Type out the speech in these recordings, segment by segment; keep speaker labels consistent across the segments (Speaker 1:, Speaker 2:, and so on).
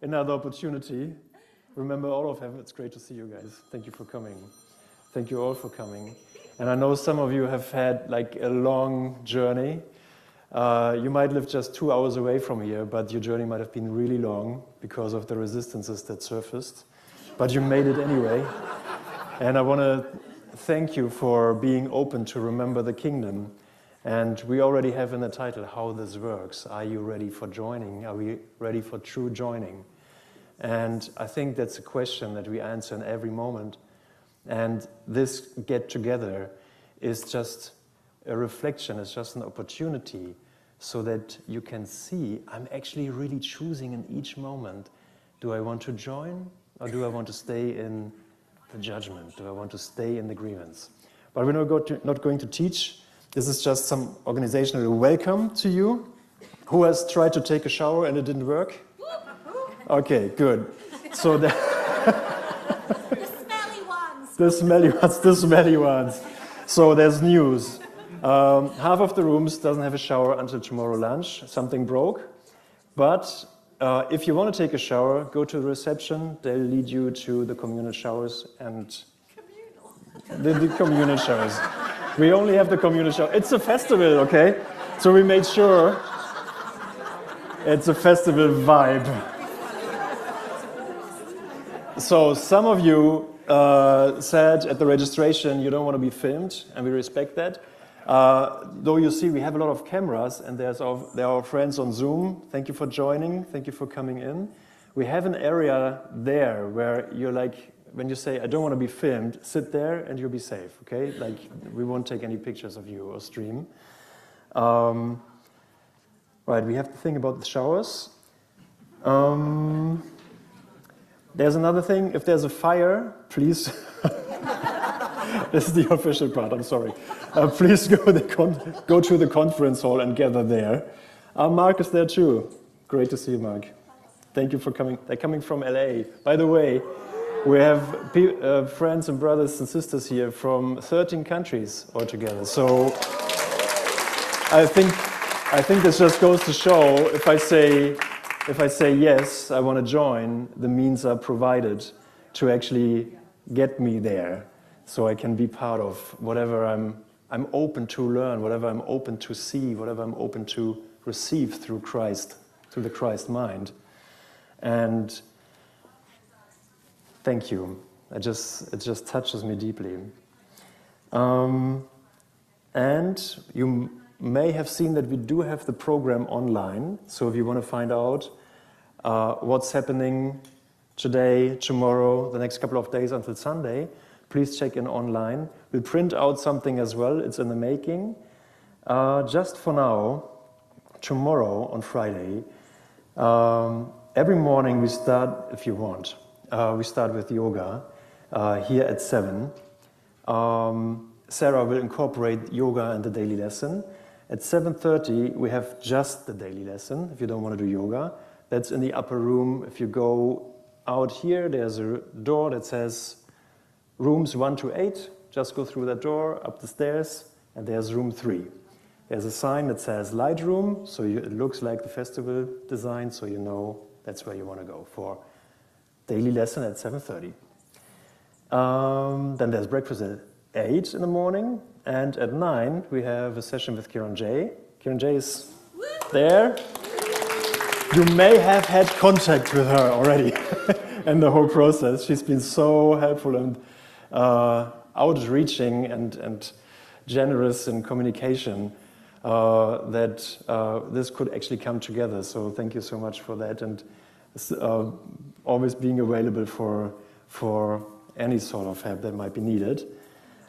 Speaker 1: another opportunity. Remember all of them. It's great to see you guys. Thank you for coming. Thank you all for coming. And I know some of you have had like a long journey. You might live just 2 hours away from here, but your journey might have been really long because of the resistances that surfaced. But you made it anyway. And I want to thank you for being open to remember the kingdom. And we already have in the title how this works. Are you ready for joining? Are we ready for true joining? And I think that's a question that we answer in every moment. And this get together is just a reflection, it's just an opportunity so that you can see, I'm actually really choosing in each moment, do I want to join or do I want to stay in the judgment? Do I want to stay in the grievance? But we're not going to teach. This is just some organizational welcome to you. Who has tried to take a shower and it didn't work? Okay, good. So the the smelly ones. So there's news. Half of the rooms doesn't have a shower until tomorrow lunch. Something broke. But if you want to take a shower, go to the reception. They'll lead you to the communal showers and the communal showers. We only have the communal shower. It's a festival, okay? So we made sure it's a festival vibe. So some of you said at the registration you don't want to be filmed, and we respect that. Though you see we have a lot of cameras, and there are our friends on Zoom. Thank you for joining. Thank you for coming in. We have an area there where you're like, when you say, I don't want to be filmed, sit there and you'll be safe, okay? Like, we won't take any pictures of you or stream. Right, we have the thing about the showers. There's another thing, if there's a fire, please, this is the official part, I'm sorry. Please go to the conference hall and gather there. Mark is there too. Great to see you, Mark. Thank you for coming. They're coming from LA. By the way, we have friends and brothers and sisters here from 13 countries altogether. So I think this just goes to show if I say yes, I want to join, the means are provided to actually get me there, so I can be part of whatever I'm open to learn, whatever I'm open to see, whatever I'm open to receive through Christ, through the Christ mind. And thank you. It just touches me deeply. And you may have seen that we do have the program online. So if you want to find out what's happening today, tomorrow, the next couple of days until Sunday, please check in online. We'll print out something as well. It's in the making. Just for now, tomorrow on Friday, every morning we start, if you want, we start with yoga here at 7. Sarah will incorporate yoga in the daily lesson. At 7:30, we have just the daily lesson, if you don't want to do yoga. That's in the upper room. If you go out here, there's a door that says rooms 1 to 8. Just go through that door, up the stairs, and there's room 3. There's a sign that says light room, so it looks like the festival design, so you know that's where you want to go for daily lesson at 7:30. Then there's breakfast at 8 in the morning, and at 9 we have a session with Kieran J. Kieran J is there. You may have had contact with her already and the whole process. She's been so helpful and outreaching and generous in communication that this could actually come together. So thank you so much for that, and always being available for any sort of help that might be needed.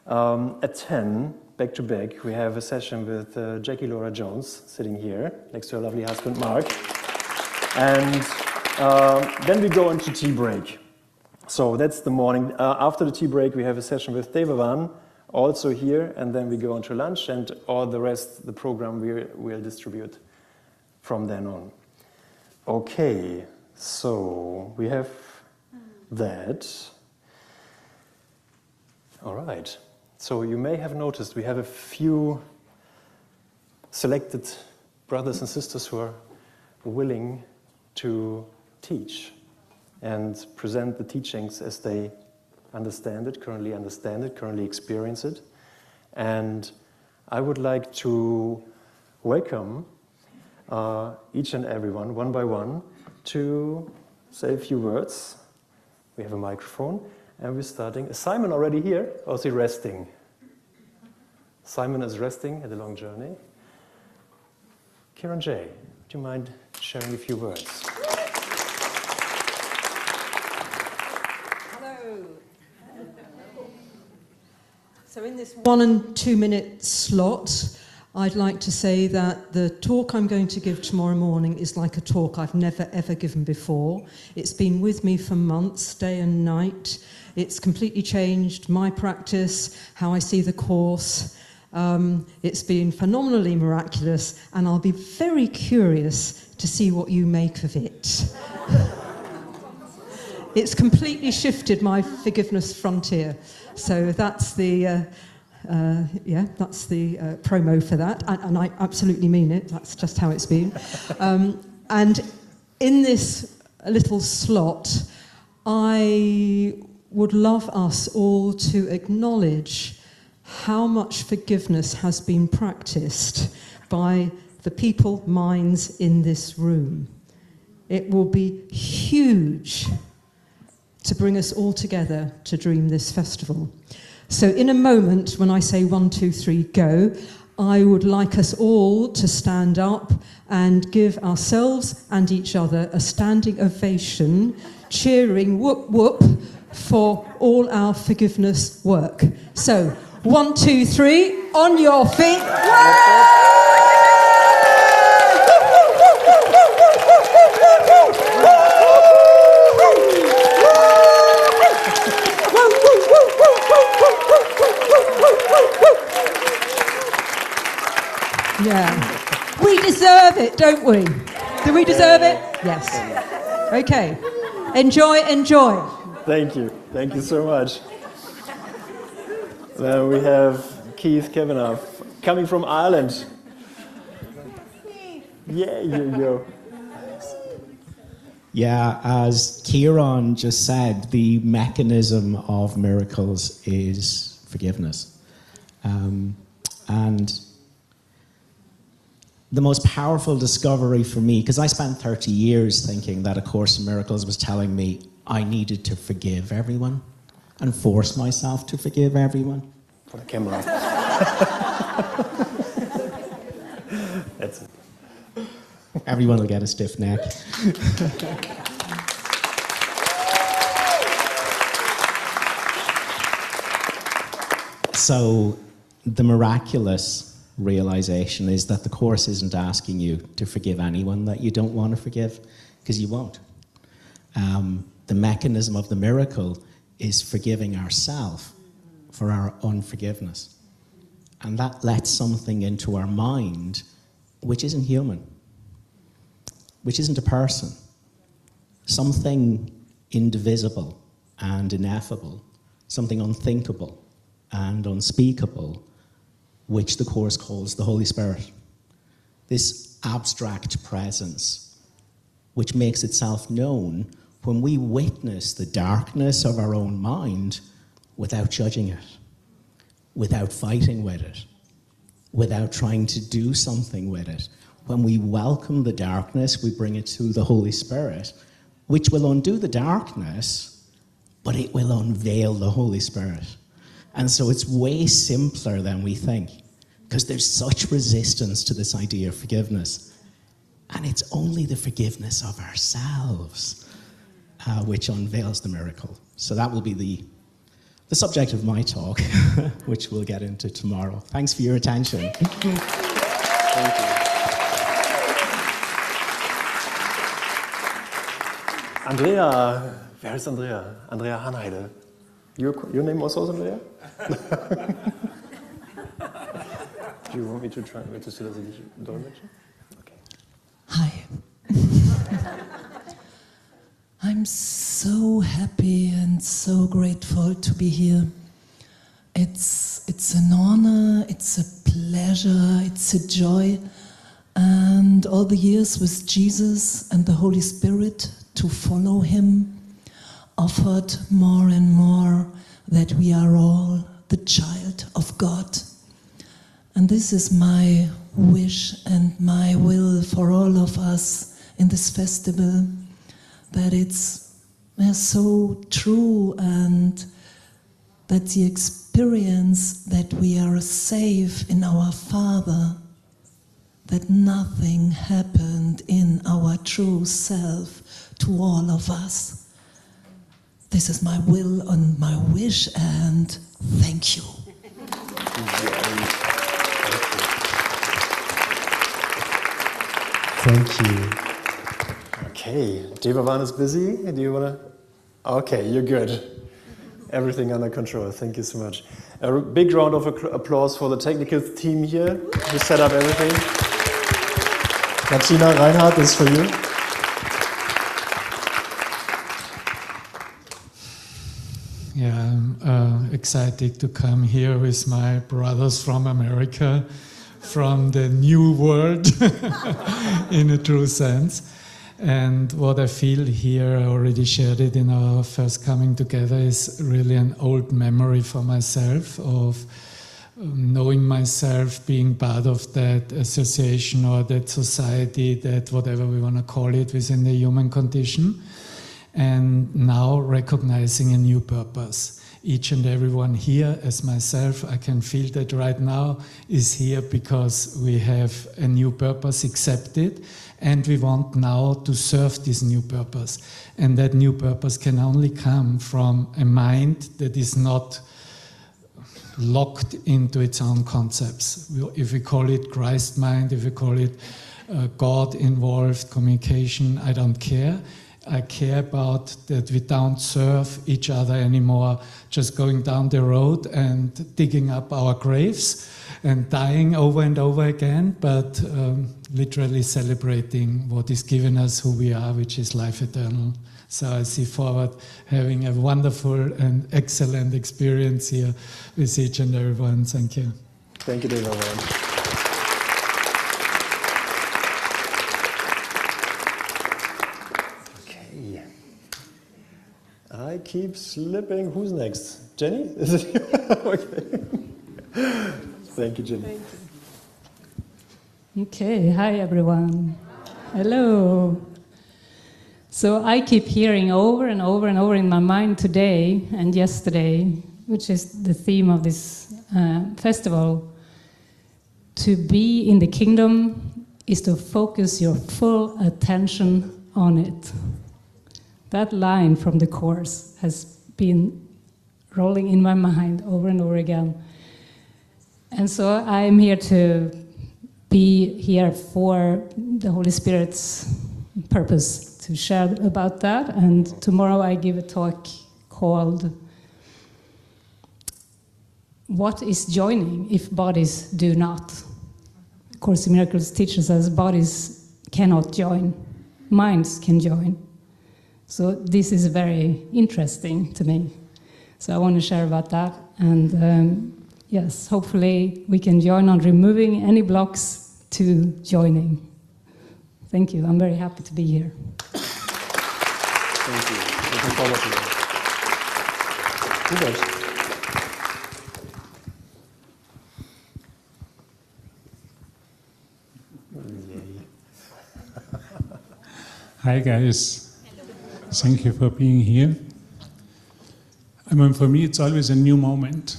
Speaker 1: At 10, back to back, we have a session with Jackie Laura Jones, sitting here next to her lovely husband Mark. And then we go into tea break. So that's the morning. After the tea break, we have a session with Devavan, also here, and then we go into lunch, and all the rest, the program, we'll distribute from then on. Okay, so we have that. All right. So you may have noticed we have a few selected brothers and sisters who are willing to teach and present the teachings as they currently experience it. And I would like to welcome each and everyone, one by one, to say a few words. We have a microphone, and we're starting. Is Simon already here, or is he resting? Simon is resting, had a long journey. Kieran J., do you mind sharing a few words?
Speaker 2: Hello. So in this 1 and 2 minute slot, I'd like to say that the talk I'm going to give tomorrow morning is like a talk I've never ever given before. It's been with me for months, day and night. It's completely changed my practice, how I see the course. It's been phenomenally miraculous, and I'll be very curious to see what you make of it. It's completely shifted my forgiveness frontier. So that's the promo for that, and I absolutely mean it. That's just how it's been. And in this little slot, I would love us all to acknowledge how much forgiveness has been practiced by the people, minds in this room. It will be huge to bring us all together to dream this festival. So in a moment, when I say 1, 2, 3, go, I would like us all to stand up and give ourselves and each other a standing ovation, cheering whoop whoop for all our forgiveness work. So 1, 2, 3, on your feet. Yeah. We deserve it, don't we? Do we deserve it? Yes. Okay. Enjoy, enjoy.
Speaker 1: Thank you. Thank you so much. Then we have Keith Kavanagh, coming from Ireland. Yeah, you go.
Speaker 3: Yeah, as Kieran just said, the mechanism of miracles is forgiveness. And the most powerful discovery for me, because I spent 30 years thinking that A Course in Miracles was telling me I needed to forgive everyone and force myself to forgive everyone.
Speaker 1: For the camera. That's it.
Speaker 3: Everyone will get a stiff neck. So the miraculous realization is that the Course isn't asking you to forgive anyone that you don't want to forgive, because you won't. The mechanism of the miracle is forgiving ourselves for our unforgiveness. And that lets something into our mind which isn't human, which isn't a person, something indivisible and ineffable, something unthinkable and unspeakable, which the Course calls the Holy Spirit. This abstract presence, which makes itself known when we witness the darkness of our own mind without judging it, without fighting with it, without trying to do something with it. When we welcome the darkness, we bring it to the Holy Spirit, which will undo the darkness, but it will unveil the Holy Spirit. And so it's way simpler than we think, because there's such resistance to this idea of forgiveness. And it's only the forgiveness of ourselves which unveils the miracle. So that will be the subject of my talk, which we'll get into tomorrow. Thanks for your attention.
Speaker 1: Thank you. Andrea, where is Andrea? Andrea Hanheide. Your name also is Andrea? Do you want me to try to see das Dolmetscher? Okay.
Speaker 4: Hi. I'm so happy and so grateful to be here. It's an honor, it's a pleasure, it's a joy, and all the years with Jesus and the Holy Spirit to follow him offered more and more that we are all the child of God. And this is my wish and my will for all of us in this festival, that it's so true, and that the experience that we are safe in our Father, that nothing happened in our true self to all of us. This is my will and my wish, and thank you.
Speaker 1: Thank you. Okay, Devavan is busy. Do you want to? Okay, you're good. Everything under control. Thank you so much. A big round of applause for the technical team here who set up everything. Martina Reinhardt is for you.
Speaker 5: Yeah, I'm excited to come here with my brothers from America, from the new world, in a true sense. And what I feel here, I already shared it in our first coming together, is really an old memory for myself of knowing myself, being part of that association or that society, that whatever we want to call it, within the human condition. And now recognizing a new purpose. Each and everyone here, as myself, I can feel that right now is here because we have a new purpose accepted, and we want now to serve this new purpose. And that new purpose can only come from a mind that is not locked into its own concepts. If we call it Christ mind, if we call it God-involved communication, I don't care. I care about that we don't serve each other anymore, just going down the road and digging up our graves and dying over and over again, but literally celebrating what is given us, who we are, which is life eternal. So I see forward having a wonderful and excellent experience here with each and everyone. Thank you.
Speaker 1: Thank you, David. Okay. I keep slipping. Who's next? Jenny? Is it you? Okay. Thank you, Jenny.
Speaker 6: Thank you. Okay, hi everyone. Hello. So I keep hearing over and over and over in my mind today and yesterday, which is the theme of this festival, to be in the kingdom is to focus your full attention on it. That line from the course has been rolling in my mind over and over again. And so I'm here to be here for the Holy Spirit's purpose, to share about that. And tomorrow I give a talk called What is Joining if Bodies Do Not? Course in Miracles teaches us bodies cannot join, minds can join. So this is very interesting to me. So I want to share about that. And yes, hopefully we can join on removing any blocks to joining. Thank you. I'm very happy to be here.
Speaker 1: Thank you. Looking forward to that. Hubert.
Speaker 7: Hi guys. Thank you for being here. I mean, for me it's always a new moment.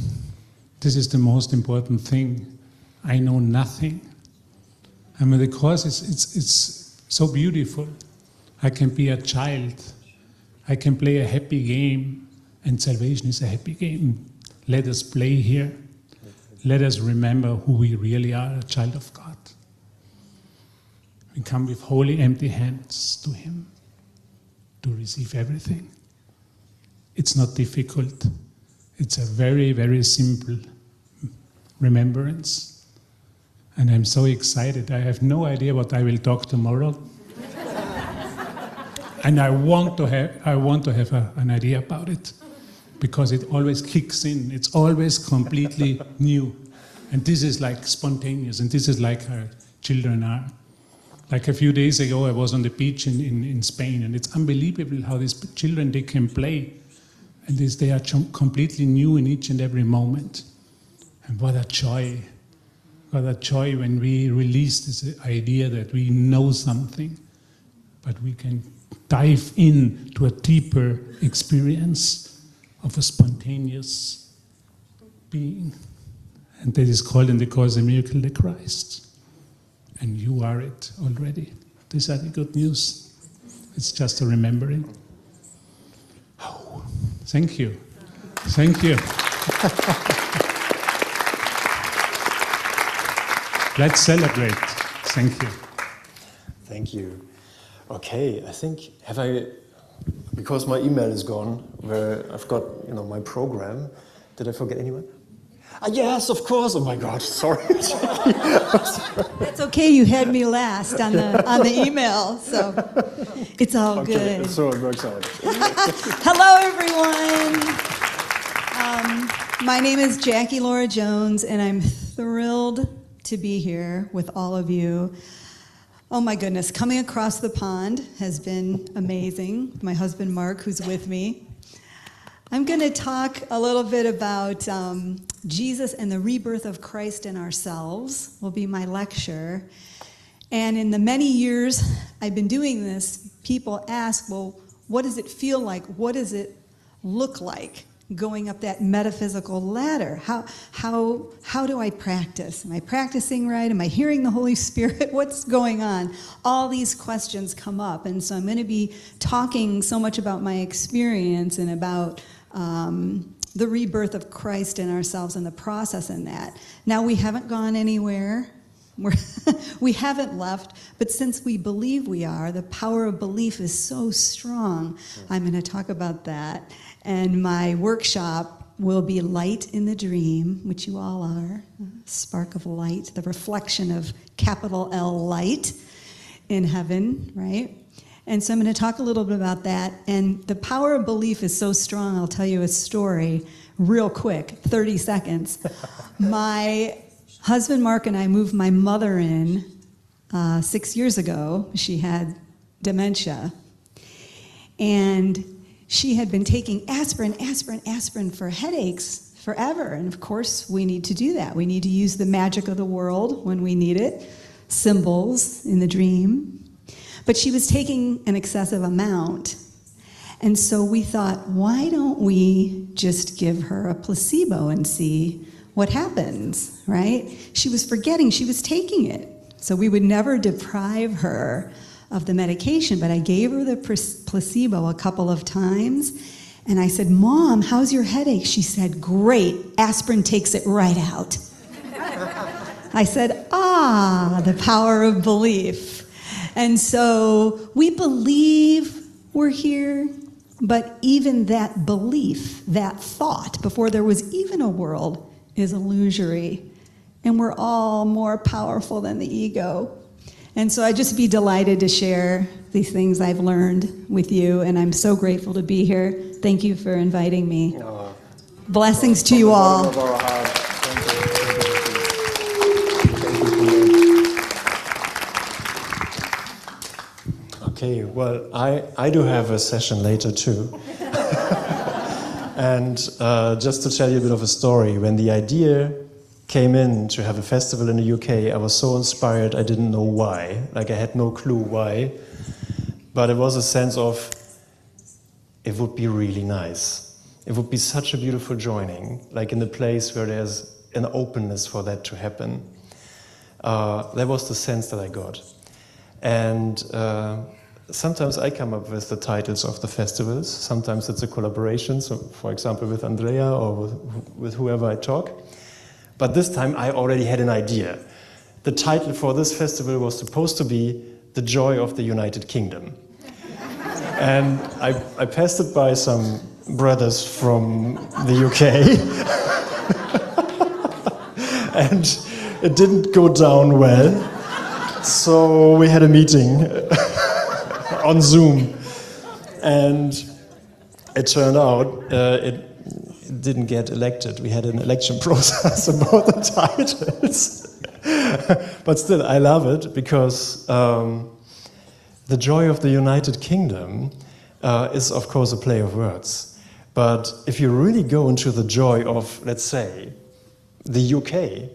Speaker 7: This is the most important thing. I know nothing. I mean, the course it's so beautiful. I can be a child. I can play a happy game, and salvation is a happy game. Let us play here. Let us remember who we really are, a child of God. We come with holy, empty hands to Him to receive everything. It's not difficult. It's a very, very simple remembrance. And I'm so excited. I have no idea what I will talk tomorrow. And I want to have an idea about it, because it always kicks in. It's always completely new. And this is like spontaneous, and this is like our children are. Like a few days ago, I was on the beach in Spain, and it's unbelievable how these children, they can play. And they are completely new in each and every moment. And what a joy. What a joy when we release this idea that we know something, but we can dive in to a deeper experience of a spontaneous being. And that is called in the Course in Miracles the Christ. And you are it already. These are the good news. It's just a remembering. Oh, thank you. Thank you. Let's celebrate. Thank you.
Speaker 1: Thank you. Okay, I think, because my email is gone, where I've got, my program. Did I forget anyone? Yes, of course. Oh my God, sorry.
Speaker 8: That's okay. You had me last on the email, so it's all
Speaker 1: Okay,
Speaker 8: good.
Speaker 1: so it works out.
Speaker 8: Hello, everyone. My name is Jackie Laura Jones, and I'm thrilled to be here with all of you. Oh my goodness, coming across the pond has been amazing. My husband Mark, who's with me. I'm going to talk a little bit about Jesus and the rebirth of Christ in ourselves, will be my lecture. And in the many years I've been doing this, people ask, well, what does it feel like? What does it look like going up that metaphysical ladder? How do I practice? Am I practicing right? Am I hearing the Holy Spirit? What's going on? All these questions come up. And so I'm going to be talking so much about my experience and about the rebirth of Christ in ourselves and the process in that. Now, we haven't gone anywhere. We haven't left, but since we believe we are, the power of belief is so strong. I'm going to talk about that. And my workshop will be Light in the Dream, which you all are, spark of light, the reflection of capital L light in heaven, right? And so I'm going to talk a little bit about that. And the power of belief is so strong, I'll tell you a story real quick, 30 seconds. My husband Mark and I moved my mother in 6 years ago. She had dementia. And she had been taking aspirin for headaches forever. And of course, we need to do that. We need to use the magic of the world when we need it, symbols in the dream. But she was taking an excessive amount. And so we thought, why don't we just give her a placebo and see what happens, right? She was forgetting she was taking it. So we would never deprive her of the medication, but I gave her the placebo a couple of times. And I said, Mom, how's your headache? She said, great, aspirin takes it right out. I said, the power of belief. And so we believe we're here, but even that belief, that thought, before there was even a world, is illusory. And we're all more powerful than the ego. And so I'd just be delighted to share these things I've learned with you, and I'm so grateful to be here. Thank you for inviting me. Blessings to you all.
Speaker 1: Okay, well, I do have a session later too. And just to tell you a bit of a story, when the idea came in to have a festival in the UK, I was so inspired I didn't know why. Like, I had no clue why. But it was a sense of, it would be really nice. It would be such a beautiful joining, like in a place where there's an openness for that to happen. That was the sense that I got. And sometimes I come up with the titles of the festivals. Sometimes it's a collaboration, so for example with Andrea or with whoever I talk. But this time I already had an idea. The title for this festival was supposed to be The Joy of the United Kingdom. And I passed it by some brothers from the UK. And it didn't go down well. So we had a meeting on Zoom. And it turned out it didn't get elected. We had an election process about the titles. but still, I love it because the joy of the United Kingdom is, of course, a play of words. But if you really go into the joy of, let's say, the UK,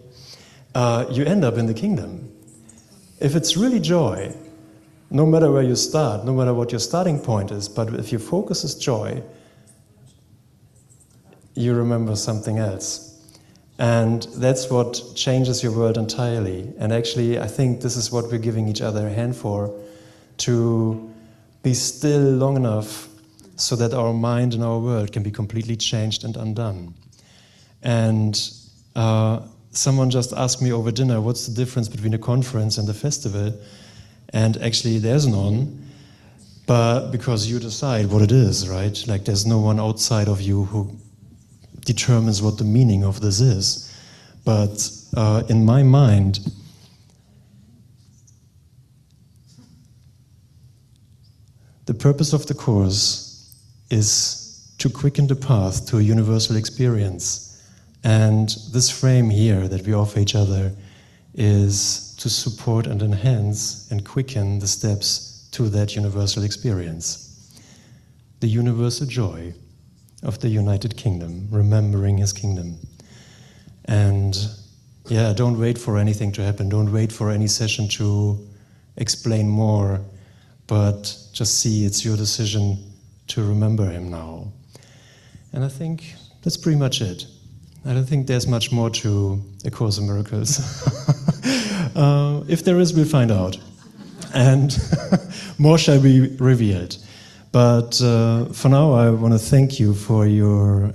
Speaker 1: you end up in the kingdom. If it's really joy, no matter where you start, no matter what your starting point is, but if your focus is joy, you remember something else. And that's what changes your world entirely. And actually, I think this is what we're giving each other a hand for, to be still long enough so that our mind and our world can be completely changed and undone. And someone just asked me over dinner, what's the difference between a conference and a festival? And actually, there's none, but because you decide what it is, right? Like, there's no one outside of you who determines what the meaning of this is. But in my mind, the purpose of the course is to quicken the path to a universal experience. And this frame here that we offer each other is to support and enhance and quicken the steps to that universal experience. The universal joy of the United Kingdom, remembering his kingdom. And yeah, don't wait for anything to happen. Don't wait for any session to explain more, but just see it's your decision to remember him now. And I think that's pretty much it. I don't think there's much more to A Course in Miracles. If there is, we'll find out. And more shall be revealed. But for now, I want to thank you for your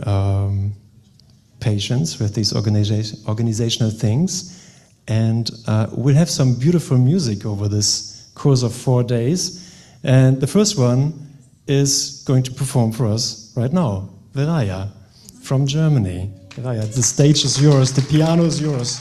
Speaker 1: patience with these organizational things. And we'll have some beautiful music over this course of 4 days. And the first one is going to perform for us right now, Veraya from Germany. Veraya, the stage is yours, the piano is yours.